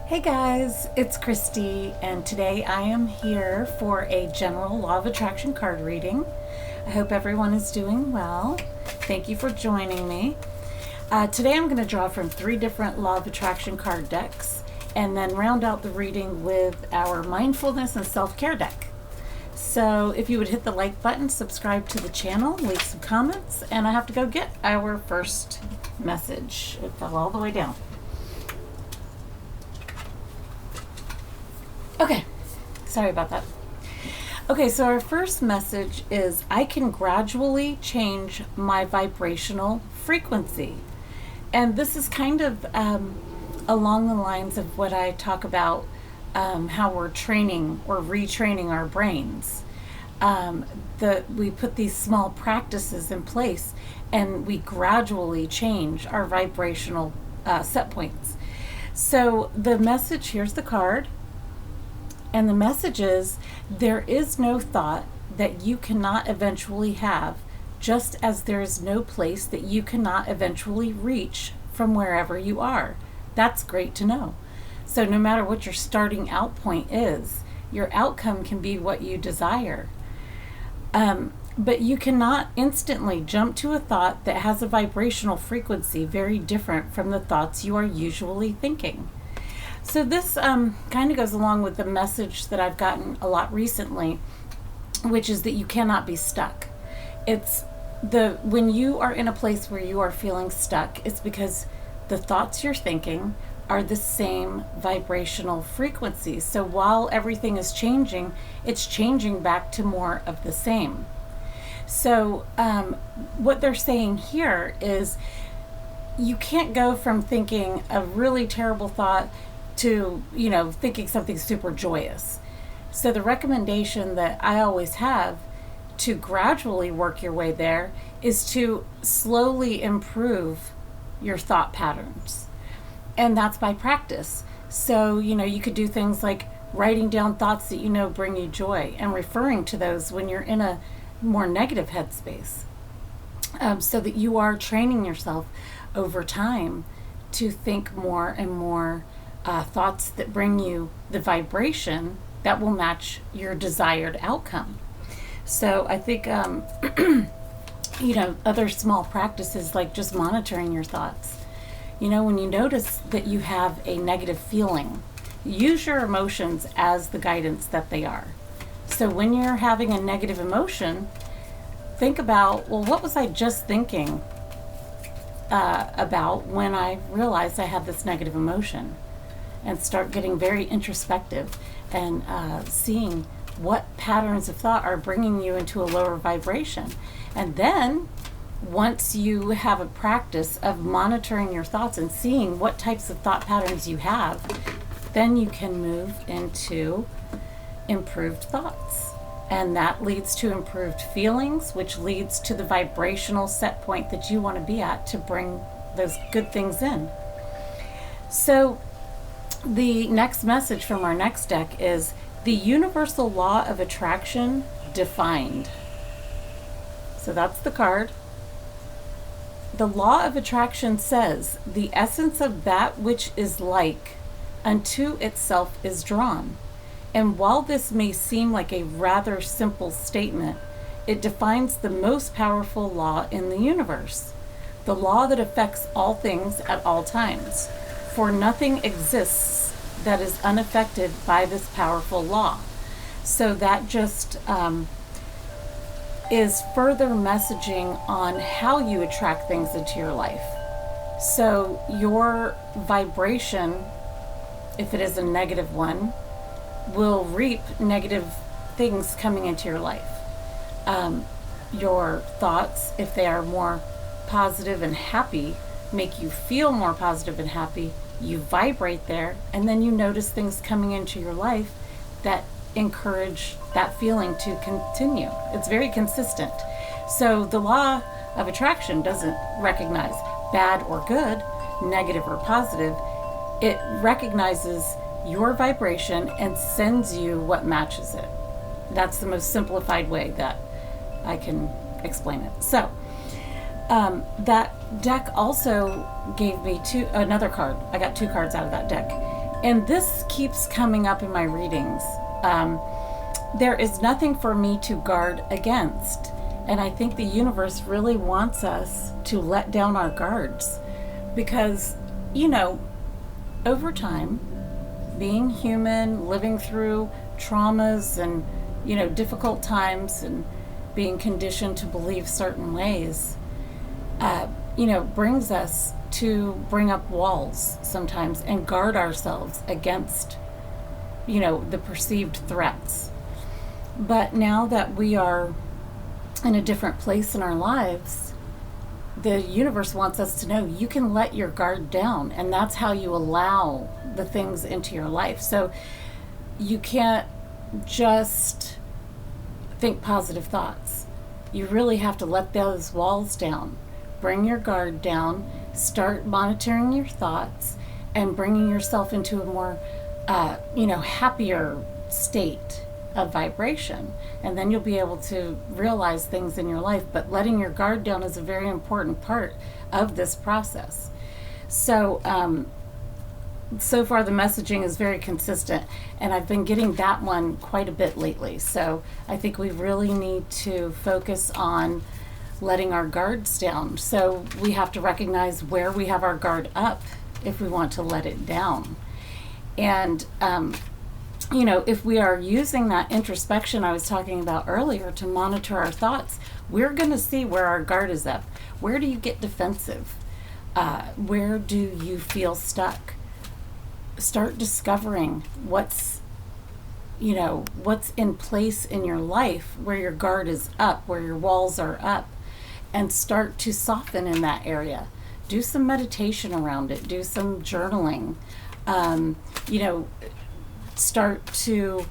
Hey guys, it's Christy, and today I am here for a general law of attraction card reading. I hope everyone is doing well. Thank you for joining me. Today I'm going to draw from 3 different law of attraction card decks and then round out the reading with our mindfulness and self-care deck. So if you would hit the like button, subscribe to the channel, leave some comments, and I have to go get our first message. It fell all the way down. Okay, sorry about that. Okay, so our first message is I can gradually change my vibrational frequency. And this is kind of along the lines of what I talk about, how we're training or retraining our brains. We put these small practices in place and we gradually change our vibrational set points. So the message, here's the card. And the message is, there is no thought that you cannot eventually have, just as there is no place that you cannot eventually reach from wherever you are. That's great to know. So no matter what your starting out point is, your outcome can be what you desire. But you cannot instantly jump to a thought that has a vibrational frequency very different from the thoughts you are usually thinking. So this kind of goes along with the message that I've gotten a lot recently, which is that you cannot be stuck. When you are in a place where you are feeling stuck, it's because the thoughts you're thinking are the same vibrational frequency. So while everything is changing, it's changing back to more of the same. So what they're saying here is you can't go from thinking a really terrible thought to, thinking something super joyous. So the recommendation that I always have to gradually work your way there is to slowly improve your thought patterns. And that's by practice. So, you could do things like writing down thoughts that bring you joy and referring to those when you're in a more negative headspace. So that you are training yourself over time to think more and more thoughts that bring you the vibration that will match your desired outcome. So I think, other small practices like just monitoring your thoughts. When you notice that you have a negative feeling, use your emotions as the guidance that they are. So when you're having a negative emotion, think about, well, what was I just thinking about when I realized I had this negative emotion? And start getting very introspective and seeing what patterns of thought are bringing you into a lower vibration. And then once you have a practice of monitoring your thoughts and seeing what types of thought patterns you have, then you can move into improved thoughts. And that leads to improved feelings, which leads to the vibrational set point that you want to be at to bring those good things in. So the next message from our next deck is the universal law of attraction defined. So that's the card. The law of attraction says, the essence of that which is like unto itself is drawn. And while this may seem like a rather simple statement, it defines the most powerful law in the universe, the law that affects all things at all times. For nothing exists that is unaffected by this powerful law. So that just is further messaging on how you attract things into your life. So your vibration, if it is a negative one, will reap negative things coming into your life. Your thoughts, if they are more positive and happy, make you feel more positive and happy. You vibrate there, and then you notice things coming into your life that encourage that feeling to continue. It's very consistent. So the law of attraction doesn't recognize bad or good, negative or positive. It recognizes your vibration and sends you what matches it. That's the most simplified way that I can explain it. So that deck also gave me another card. I got 2 cards out of that deck. And this keeps coming up in my readings. There is nothing for me to guard against. And I think the universe really wants us to let down our guards because, over time, being human, living through traumas and, difficult times and being conditioned to believe certain ways, brings us to bring up walls sometimes and guard ourselves against, the perceived threats. But now that we are in a different place in our lives, the universe wants us to know you can let your guard down, and that's how you allow the things into your life. So you can't just think positive thoughts. You really have to let those walls down. Bring your guard down, start monitoring your thoughts, and bringing yourself into a more, happier state of vibration. And then you'll be able to realize things in your life. But letting your guard down is a very important part of this process. So, so far the messaging is very consistent, and I've been getting that one quite a bit lately. So I think we really need to focus on letting our guards down. So we have to recognize where we have our guard up if we want to let it down. And, if we are using that introspection I was talking about earlier to monitor our thoughts, we're going to see where our guard is up. Where do you get defensive? Where do you feel stuck? Start discovering what's in place in your life where your guard is up, where your walls are up, and start to soften in that area. Do some meditation around it. Do some journaling. Start to,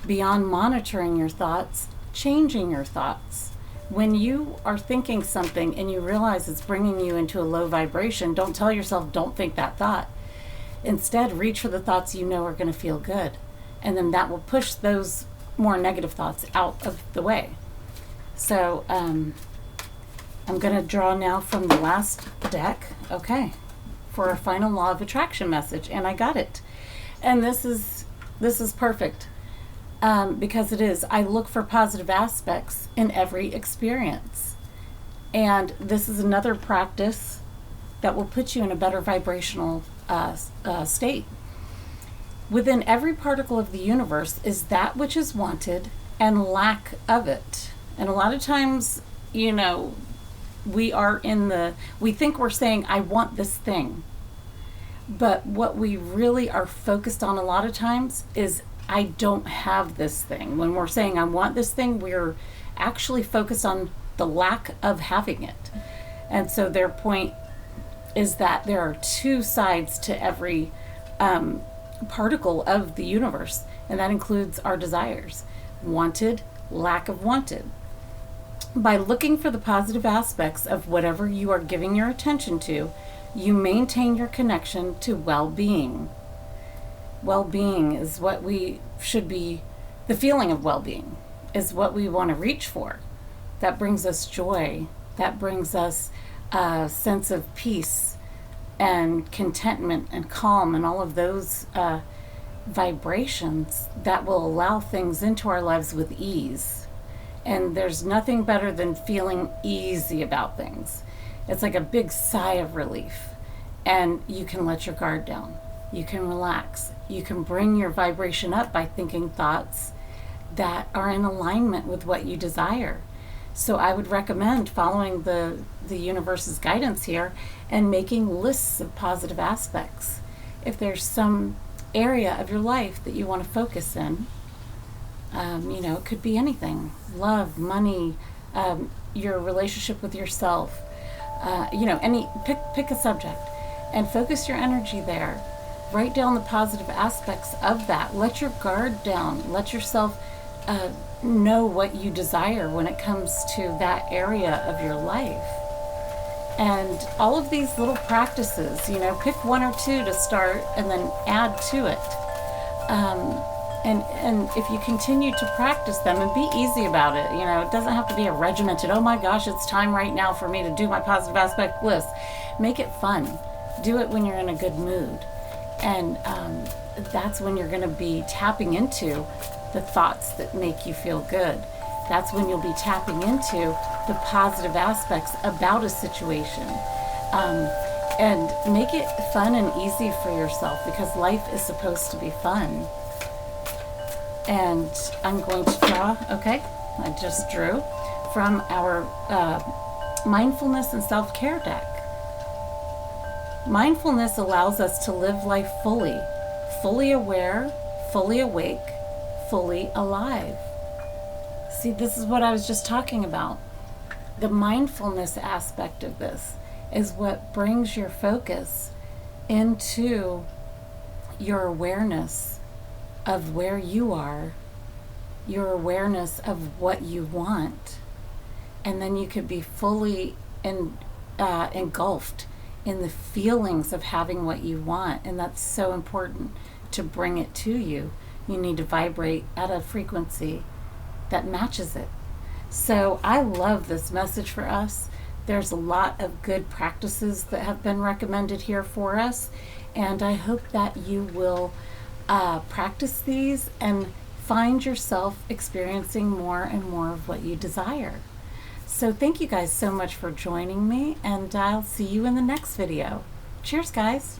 beyond monitoring your thoughts, changing your thoughts. When you are thinking something and you realize it's bringing you into a low vibration, don't tell yourself, don't think that thought. Instead, reach for the thoughts you know are going to feel good. And then that will push those more negative thoughts out of the way. So I'm going to draw now from the last deck, for our final law of attraction message. And I got it. And this is perfect because it is. I look for positive aspects in every experience. And this is another practice that will put you in a better vibrational state. Within every particle of the universe is that which is wanted and lack of it. And a lot of times, we think we're saying, I want this thing. But what we really are focused on a lot of times is, I don't have this thing. When we're saying, I want this thing, we're actually focused on the lack of having it. And so their point is that there are two sides to every particle of the universe, and that includes our desires. Wanted, lack of wanted. By looking for the positive aspects of whatever you are giving your attention to, you maintain your connection to well-being. Well-being is what we should be, the feeling of well-being is what we want to reach for. That brings us joy. That brings us a sense of peace and contentment and calm and all of those vibrations that will allow things into our lives with ease. And there's nothing better than feeling easy about things. It's like a big sigh of relief. And you can let your guard down. You can relax. You can bring your vibration up by thinking thoughts that are in alignment with what you desire. So I would recommend following the universe's guidance here and making lists of positive aspects. If there's some area of your life that you want to focus in, it could be anything. Love, money, your relationship with yourself, pick a subject and focus your energy there. Write down the positive aspects of that. Let your guard down. Let yourself know what you desire when it comes to that area of your life. And all of these little practices, pick one or two to start and then add to it. And if you continue to practice them and be easy about it, it doesn't have to be a regimented, oh my gosh, it's time right now for me to do my positive aspect list. Make it fun. Do it when you're in a good mood. And that's when you're going to be tapping into the thoughts that make you feel good. That's when you'll be tapping into the positive aspects about a situation. And make it fun and easy for yourself, because life is supposed to be fun. And I'm going to draw, okay, I just drew from our mindfulness and self-care deck. Mindfulness allows us to live life fully, fully aware, fully awake, fully alive. See, this is what I was just talking about. The mindfulness aspect of this is what brings your focus into your awareness of where you are, your awareness of what you want, and then you could be fully engulfed in the feelings of having what you want. And that's so important to bring it to you. You need to vibrate at a frequency that matches it. So I love this message for us. There's a lot of good practices that have been recommended here for us, and I hope that you will practice these and find yourself experiencing more and more of what you desire. So thank you guys so much for joining me, and I'll see you in the next video. Cheers, guys.